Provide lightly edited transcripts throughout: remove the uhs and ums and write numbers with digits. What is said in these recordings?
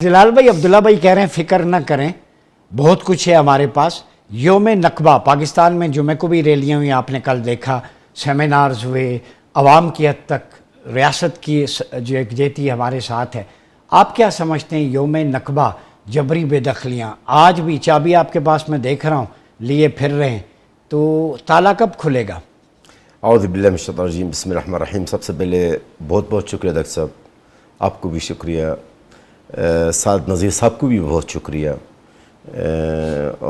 جلال بھائی، عبداللہ بھائی کہہ رہے ہیں فکر نہ کریں، بہت کچھ ہے ہمارے پاس۔ یوم نکبہ پاکستان میں جمعہ کو بھی ریلیاں ہوئی، آپ نے کل دیکھا، سیمینارز ہوئے، عوام کی حد تک ریاست کی جو یکجہتی ہمارے ساتھ ہے۔ آپ کیا سمجھتے ہیں یوم نکبہ، جبری بے دخلیاں آج بھی چابی آپ کے پاس میں دیکھ رہا ہوں لیے پھر رہے ہیں، تو تالا کب کھلے گا؟ اعوذ باللہ من الشیطان الرجیم، بسم اللہ الرحمن الرحیم۔ سب سے پہلے بہت بہت شکریہ ڈاکٹر صاحب، آپ کو بھی شکریہ، سعد نذیر صاحب کو بھی بہت شکریہ،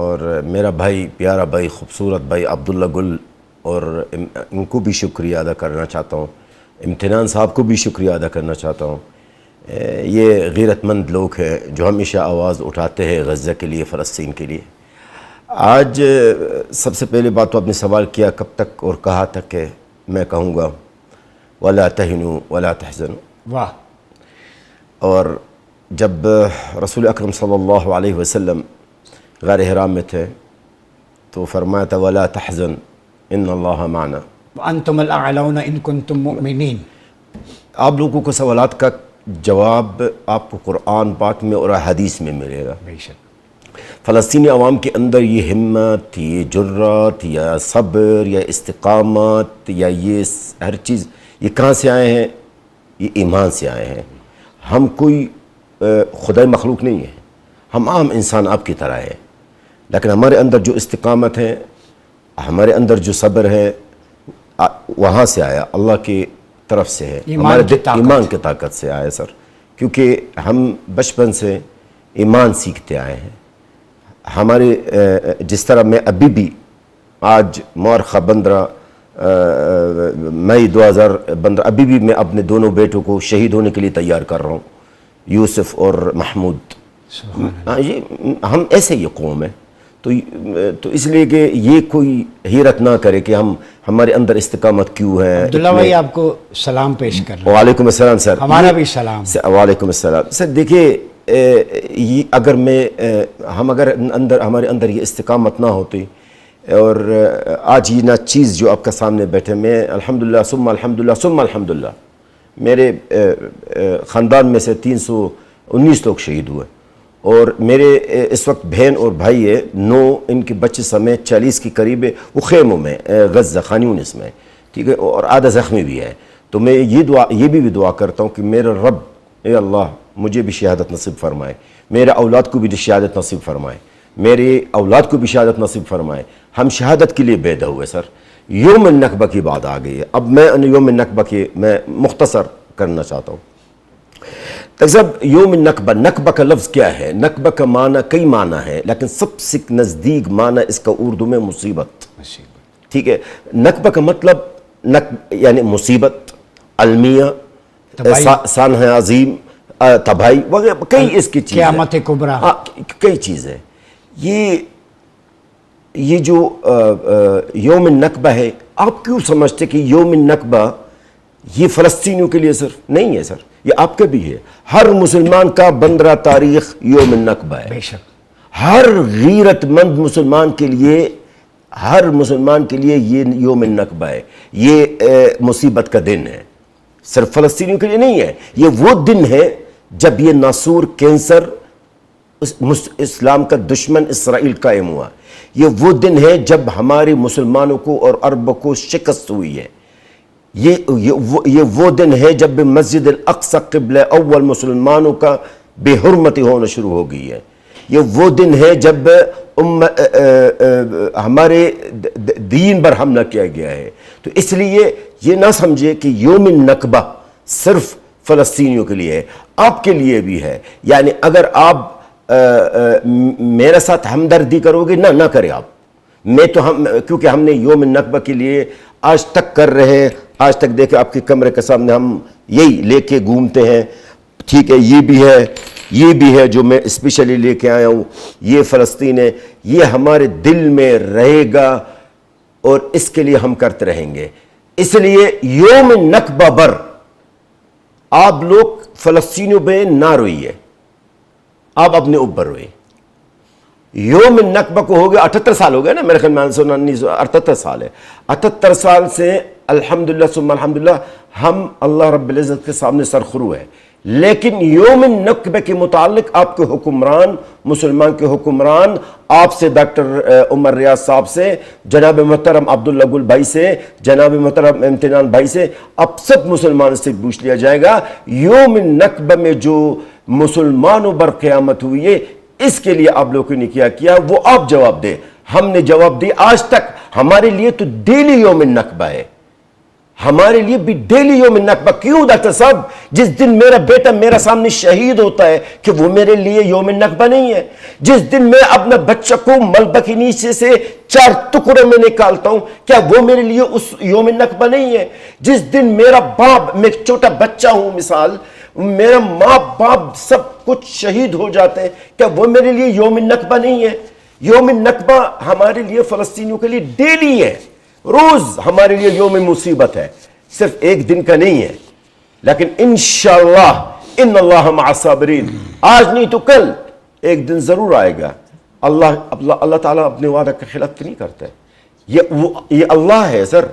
اور میرا بھائی، پیارا بھائی، خوبصورت بھائی عبداللہ گل، اور ان کو بھی شکریہ ادا کرنا چاہتا ہوں، امتنان صاحب کو بھی شکریہ ادا کرنا چاہتا ہوں۔ یہ غیرت مند لوگ ہیں جو ہمیشہ آواز اٹھاتے ہیں غزہ کے لیے، فلسطین کے لیے۔ آج سب سے پہلے بات تو آپ نے سوال کیا کب تک، اور کہا تھا کہ میں کہوں گا وَلَا تَهِنُوا وَلَا تَحْزَنُوا۔ واہ! اور جب رسول اکرم صلی اللہ علیہ وسلم غار حرام میں تھے تو فرمایا تھا وَلَا تَحْزَن إِنَّ اللَّهَ مَعَنَا۔ وَأَنْتُمُ الْأَعْلَوْنَ إِن كُنتُم مُؤْمِنِينَ۔ آپ لوگوں کو سوالات کا جواب آپ کو قرآن پاک میں اور حدیث میں ملے گا۔ بے شک۔ فلسطینی عوام کے اندر یہ ہمت، یہ جرات، یا صبر، یا استقامت، یا یہ ہر چیز، یہ کہاں سے آئے ہیں؟ یہ ایمان سے آئے ہیں۔ ہم کوئی خدائی مخلوق نہیں ہے، ہم عام انسان آپ کی طرح ہیں، لیکن ہمارے اندر جو استقامت ہے، ہمارے اندر جو صبر ہے، وہاں سے آیا، اللہ کی طرف سے ہے، ہمارے ایمان کی طاقت سے آیا سر، کیونکہ ہم بچپن سے ایمان سیکھتے آئے ہیں۔ ہمارے جس طرح میں ابھی بھی آج مورخہ 15 مئی 2015 ابھی بھی میں اپنے دونوں بیٹوں کو شہید ہونے کے لیے تیار کر رہا ہوں، یوسف اور محمود۔ ہم ایسے ہی قوم ہے، تو اس لیے کہ یہ کوئی حیرت نہ کرے کہ ہمارے اندر استقامت کیوں ہے۔ عبداللہ بھائی آپ کو سلام پیش کر رہے ہیں۔ وعلیکم السلام سر۔ ہمارا بھی سلام۔ وعلیکم السلام سر۔ دیکھیے، اگر ہمارے اندر یہ استقامت نہ ہوتی، اور آج یہ چیز جو آپ کا سامنے بیٹھے، میں الحمدللہ ثم الحمدللہ ثم الحمدللہ، میرے خاندان میں سے 319 لوگ شہید ہوئے، اور میرے اس وقت بہن اور بھائی ہے 9، ان کے بچے سمیت 40 کے قریب ہے، وہ خیموں میں غزہ خان یونس میں، ٹھیک ہے، اور آدھا زخمی بھی ہے۔ تو میں یہ بھی دعا کرتا ہوں کہ میرا رب، اے اللہ، مجھے بھی شہادت نصیب فرمائے، میرے اولاد کو بھی شہادت نصیب فرمائے، میرے اولاد کو بھی شہادت نصیب فرمائے۔ ہم شہادت کے لیے بیدہ ہوئے سر۔ یوم النکبہ کی بات آ گئی ہے، اب میں یوم النکبہ کی میں مختصر کرنا چاہتا ہوں۔ ڈاکٹر صاحب، یوم النکبہ، نکبہ کا لفظ کیا ہے؟ نکبہ کا معنی کئی معنی ہے، لیکن سب سے نزدیک معنی اس کا اردو میں مصیبت، ٹھیک ہے۔ نکبہ کا مطلب یعنی مصیبت، المیہ، سانحہ عظیم، تباہی وغیرہ، کئی اس کی چیزیں، قیامت کبریٰ، کئی چیزیں۔ یہ جو یوم النکبہ ہے، آپ کیوں سمجھتے کہ یوم النکبہ یہ فلسطینیوں کے لیے صرف نہیں ہے سر، یہ آپ کا بھی ہے۔ ہر مسلمان کا 15 تاریخ یوم النکبہ ہے۔ بے شک۔ ہر غیرت مند مسلمان کے لیے، ہر مسلمان کے لیے یہ یوم النکبہ ہے، یہ مصیبت کا دن ہے، صرف فلسطینیوں کے لیے نہیں ہے۔ یہ وہ دن ہے جب یہ ناسور کینسر، اسلام کا دشمن اسرائیل قائم ہوا۔ یہ وہ دن ہے جب ہمارے مسلمانوں کو اور عرب کو شکست ہوئی ہے۔ یہ وہ دن ہے جب مسجد الاقصی قبلہ اول مسلمانوں کا بے حرمتی ہونا شروع ہو گئی ہے۔ یہ وہ دن ہے جب ہمارے دین پر حملہ کیا گیا ہے۔ تو اس لیے یہ نہ سمجھے کہ یوم النکبہ صرف فلسطینیوں کے لیے ہے، آپ کے لیے بھی ہے۔ یعنی اگر آپ میرے ساتھ ہمدردی کرو گے، نہ کرے آپ، کیونکہ ہم نے یوم النکبہ کے لیے آج تک کر رہے ہیں۔ آج تک دیکھیں آپ کے کمرے کے سامنے ہم یہی لے کے گھومتے ہیں، ٹھیک ہے۔ یہ بھی ہے جو میں اسپیشلی لے کے آیا ہوں، یہ فلسطین ہے، یہ ہمارے دل میں رہے گا، اور اس کے لیے ہم کرتے رہیں گے۔ اس لیے یوم النکبہ پر آپ لوگ فلسطینیوں پہ نہ روئیے، آپ اپنے اوپر روئے۔ یوم النکبہ کو ہو گیا 78 سال ہو گیا نا، میرے خیال میں 78 سال ہے۔ 78 سال سے الحمدللہ ثم الحمدللہ ہم اللہ رب العزت کے سامنے سرخرو ہے۔ لیکن یوم نکبہ کے متعلق آپ کے حکمران، مسلمان کے حکمران، آپ سے ڈاکٹر عمر ریاض صاحب سے، جناب محترم عبداللہ گل بھائی سے، جناب محترم امتنان بھائی سے، اب سب مسلمان سے پوچھ لیا جائے گا یوم نکبہ میں جو مسلمانوں پر قیامت ہوئی ہے اس کے لیے آپ لوگوں نے کیا کیا، وہ آپ جواب دیں۔ ہم نے جواب دی آج تک، ہمارے لیے تو ڈیلی یوم نکبہ ہے، ہمارے لیے بھی ڈیلی یوم نکبہ۔ کیوں ڈاکٹر صاحب؟ جس دن میرا بیٹا میرا سامنے شہید ہوتا ہے کہ وہ میرے لیے یوم نکبہ نہیں ہے؟ جس دن میں اپنا بچہ کو ملبہ کے نیچے سے 4 ٹکڑے میں نکالتا ہوں، کیا وہ میرے لیے اس یوم نکبہ نہیں ہے؟ جس دن میرا باپ، میں چھوٹا بچہ ہوں مثال، میرا ماں باپ سب کچھ شہید ہو جاتے ہیں، کیا وہ میرے لیے یوم نکبہ نہیں ہے؟ یوم نکبہ ہمارے لیے فلسطینیوں کے لیے ڈیلی ہے، روز ہمارے لیے یوم مصیبت ہے، صرف ایک دن کا نہیں ہے۔ لیکن انشاءاللہ ان اللہ مع الصابرین، آج نہیں تو کل ایک دن ضرور آئے گا۔ اللہ تعالیٰ اپنے وعدہ کے خلاف نہیں کرتا ہے، یہ اللہ ہے سر،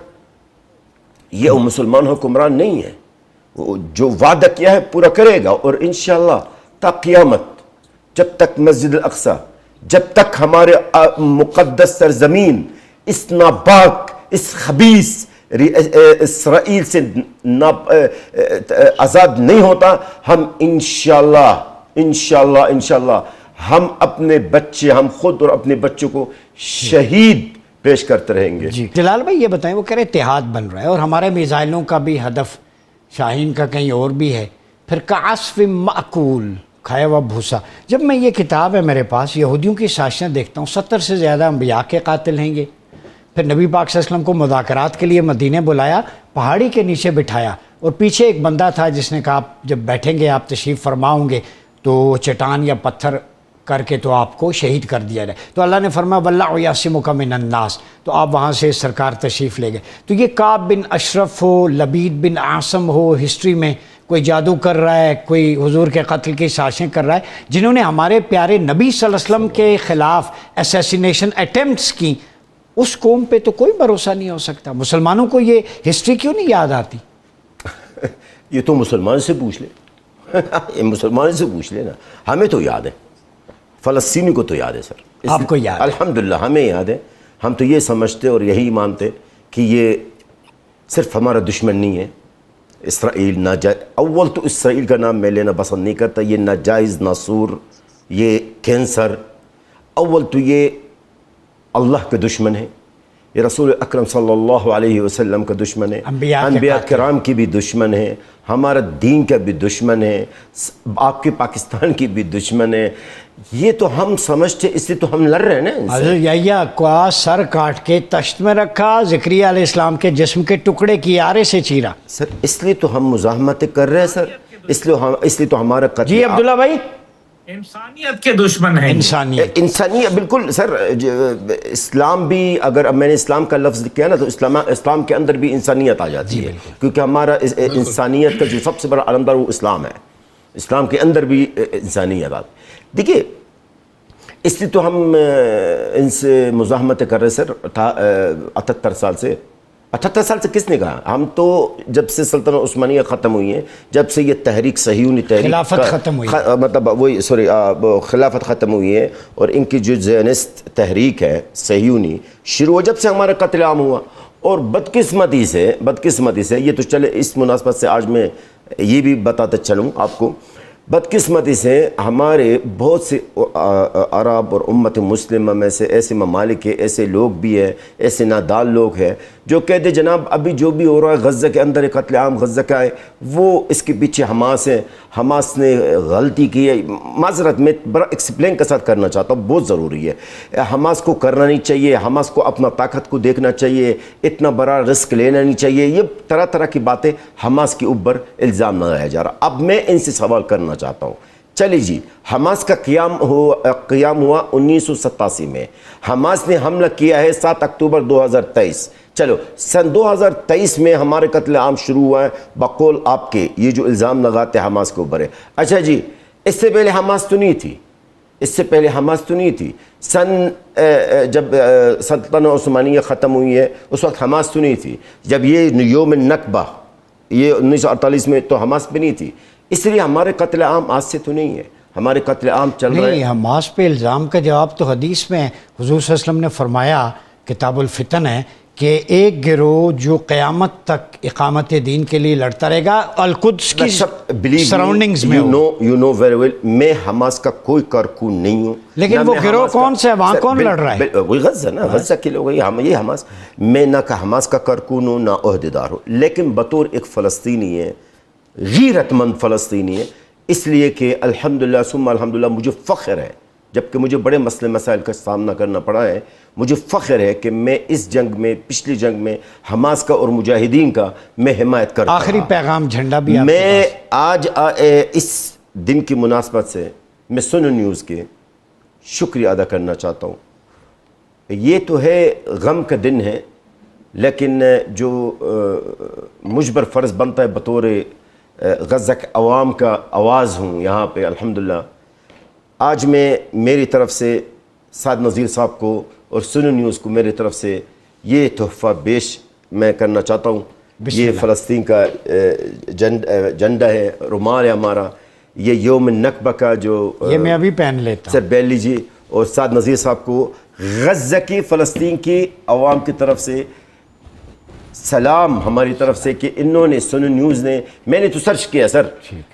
یہ مسلمان حکمران نہیں ہے، وہ جو وعدہ کیا ہے پورا کرے گا۔ اور انشاءاللہ تا قیامت، جب تک مسجد الاقصی، جب تک ہمارے مقدس سرزمین اس ناپاک، اس خبیث اسرائیل سے آزاد نہیں ہوتا، ہم انشاءاللہ ہم اپنے بچے، ہم خود اور اپنے بچوں کو شہید پیش کرتے رہیں گے۔ جی جلال بھائی یہ بتائیں، وہ کہہ رہے اتحاد بن رہا ہے اور ہمارے میزائلوں کا بھی ہدف شاہین کا کہیں اور بھی ہے، پھر کعصف مأکول، کھایا ہوا بھوسا۔ جب میں یہ کتاب ہے میرے پاس، یہودیوں کی سازشیں دیکھتا ہوں، 70 سے زیادہ انبیاء کے قاتل ہیں یہ۔ پھر نبی پاک صلی اللہ علیہ وسلم کو مذاکرات کے لیے مدینے بلایا، پہاڑی کے نیچے بٹھایا، اور پیچھے ایک بندہ تھا جس نے کہا جب بیٹھیں گے آپ تشریف فرماؤں گے تو چٹان یا پتھر کر کے تو آپ کو شہید کر دیا جائے۔ تو اللہ نے فرمایا واللہ یعصمک من الناس، تو آپ وہاں سے سرکار تشریف لے گئے۔ تو یہ کعب بن اشرف ہو، لبید بن عاصم ہو، ہسٹری میں کوئی جادو کر رہا ہے، کوئی حضور کے قتل کی سازشیں کر رہا ہے، جنہوں نے ہمارے پیارے نبی صلی اللہ علیہ وسلم کے خلاف اسیسینیشن اٹیمپٹس کی، اس قوم پہ تو کوئی بھروسہ نہیں ہو سکتا۔ مسلمانوں کو یہ ہسٹری کیوں نہیں یاد آتی؟ یہ تو مسلمان سے پوچھ لے، مسلمان سے پوچھ لے نا، ہمیں تو یاد ہے، فلسطینی کو تو یاد ہے سر، آپ کو یاد ہے؟ الحمدللہ ہمیں یاد ہے۔ ہم تو یہ سمجھتے اور یہی مانتے کہ یہ صرف ہمارا دشمن نہیں ہے، اسرائیل ناجائز، اول تو اسرائیل کا نام میں لینا پسند نہیں کرتا، یہ ناجائز ناسور، یہ کینسر، اول تو یہ اللہ کے دشمن ہے، یہ رسول اکرم صلی اللہ علیہ وسلم کا دشمن ہے، انبیاء کرام کی بھی دشمن ہے، ہمارا دین کا بھی دشمن ہے، آپ کے پاکستان کی بھی دشمن ہے۔ یہ تو ہم سمجھتے، اس لیے تو ہم لڑ رہے ہیں نا ان سے۔ حضرت یحییٰ کا سر کاٹ کے تشت میں رکھا، زکریا علیہ السلام کے جسم کے ٹکڑے کی آرے سے چیرا۔ سر اس لیے تو ہم مزاحمتیں کر رہے ہیں سر، اس لیے تو ہمارا قتل۔ جی عبداللہ بھائی، انسانیت کے دشمن ہیں، انسانیت بالکل سر۔ اسلام بھی، اگر میں نے اسلام کا لفظ کیا نا تو اسلام کے اندر بھی انسانیت آ جاتی ہے، کیونکہ ہمارا انسانیت کا جو سب سے بڑا علمدار وہ اسلام ہے، اسلام کے اندر بھی انسانیت آتی۔ دیکھیے اس لیے تو ہم ان سے مزاحمتیں کر رہے سر 78 سال سے۔ 78 سال سے کس نے کہا؟ ہم تو جب سے سلطنت عثمانیہ ختم ہوئی ہیں، جب سے یہ تحریک صہیونی تحریک خلافت ختم ہوئی، مطلب وہی خلافت ختم ہوئی ہے، اور ان کی جو زیونسٹ تحریک ہے صہیونی شروع ہو، جب سے ہمارا قتل عام ہوا۔ اور بدقسمتی سے یہ تو چلے، اس مناسبت سے آج میں یہ بھی بتاتا چلوں آپ کو، بدقسمتی سے ہمارے بہت سے عرب اور امت مسلمہ میں سے ایسے ممالک کے ایسے لوگ بھی ہیں، ایسے نادان لوگ ہیں جو کہتے جناب ابھی جو بھی ہو رہا ہے غزہ کے اندر قتل عام غزہ کا ہے، وہ اس کے پیچھے حماس ہے، حماس نے غلطی کی ہے۔ معذرت میں بڑا ایکسپلین کے ساتھ کرنا چاہتا ہوں، بہت ضروری ہے، حماس کو کرنا نہیں چاہیے، حماس کو اپنا طاقت کو دیکھنا چاہیے، اتنا بڑا رسک لینا نہیں چاہیے، یہ طرح طرح کی باتیں حماس کے اوپر الزام نہ لگایا جا رہا۔ اب میں ان سے سوال کرنا چاہتا ہوں، چلی جی حماس کا قیام ہوا 1987 میں، حماس نے حملہ کیا ہے 7 اکتوبر 2023، چلو سن 2023 میں ہمارے قتل عام شروع ہوا ہے بقول آپ کے، یہ جو الزام لگاتے ہیں حماس کے اوپر ہے۔ اچھا جی اس سے پہلے حماس تو نہیں تھی، سن جب سلطنت عثمانیہ ختم ہوئی ہے اس وقت حماس تو نہیں تھی، جب یہ یوم نکبہ یہ 1948 میں تو حماس بھی نہیں تھی، اس لیے ہمارے قتل عام آج سے تو نہیں ہے، ہمارے قتل عام چل رہے نہیں، ہیں۔ حماس پہ الزام کا جواب تو حدیث میں حضور صلی اللہ علیہ وسلم نے فرمایا، کتاب الفتن ہے، کہ ایک گروہ جو قیامت تک اقامت دین کے لیے لڑتا رہے گا القدس کی سراؤنڈنگز میں ہو۔ یو نو ویری ویل، میں حماس کا کوئی کارکن نہیں ہوں، لیکن وہ گروہ کون سے ہے، وہاں کون لڑ رہا ہے؟ وہی غزہ نا، غزہ کے لوگ، یہ حماس۔ میں نہ حماس کا کارکن ہوں نہ عہدیدار ہوں، لیکن بطور ایک فلسطینی ہے، غیرت مند فلسطینی ہے، اس لیے کہ الحمدللہ ثم الحمدللہ مجھے فخر ہے، جبکہ مجھے بڑے مسئلے مسائل کا سامنا کرنا پڑا ہے، مجھے فخر ہے کہ میں اس جنگ میں، پچھلی جنگ میں حماس کا اور مجاہدین کا میں حمایت کرتا ہوں۔ آخری پیغام جھنڈا بھی آپ کے میں پاس۔ آج اس دن کی مناسبت سے میں سنو نیوز کے شکریہ ادا کرنا چاہتا ہوں۔ یہ تو ہے غم کا دن ہے، لیکن جو مجھ پر فرض بنتا ہے بطور غزہ کے عوام کا آواز ہوں یہاں پہ، الحمدللہ آج میں میری طرف سے سعد نذیر صاحب کو اور سنو نیوز کو میری طرف سے یہ تحفہ پیش میں کرنا چاہتا ہوں۔ یہ فلسطین کا جھنڈا ہے، رومال ہے ہمارا، یہ یوم نکبہ کا جو یہ میں ابھی پہن لیتا ہوں۔ سر بیل لیجیے، اور سعد نذیر صاحب کو غزہ کی، فلسطین کی عوام کی طرف سے سلام ہماری طرف سے، کہ انہوں نے سنو نیوز نے، میں نے تو سرچ کیا سر،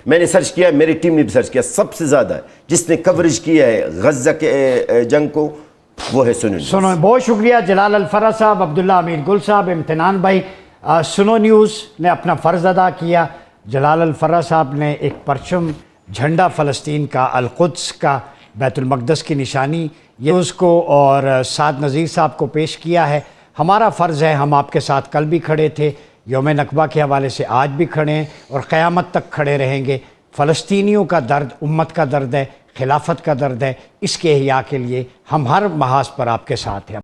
میں نے سرچ کیا، میری ٹیم نے بھی سرچ کیا، سب سے زیادہ جس نے کوریج کیا ہے غزہ کے جنگ کو وہ ہے سنو نیوز۔ سنو، بہت شکریہ جلال الفرا صاحب، عبداللہ امیر گل صاحب، امتنان بھائی۔ سنو نیوز نے اپنا فرض ادا کیا، جلال الفرا صاحب نے ایک پرچم، جھنڈا فلسطین کا، القدس کا، بیت المقدس کی نشانی یہ اس کو، اور سعد نذیر صاحب کو پیش کیا ہے۔ ہمارا فرض ہے، ہم آپ کے ساتھ کل بھی کھڑے تھے، یوم نکبہ کے حوالے سے آج بھی کھڑے ہیں اور قیامت تک کھڑے رہیں گے۔ فلسطینیوں کا درد امت کا درد ہے، خلافت کا درد ہے، اس کے احیاء کے لیے ہم ہر محاذ پر آپ کے ساتھ ہیں۔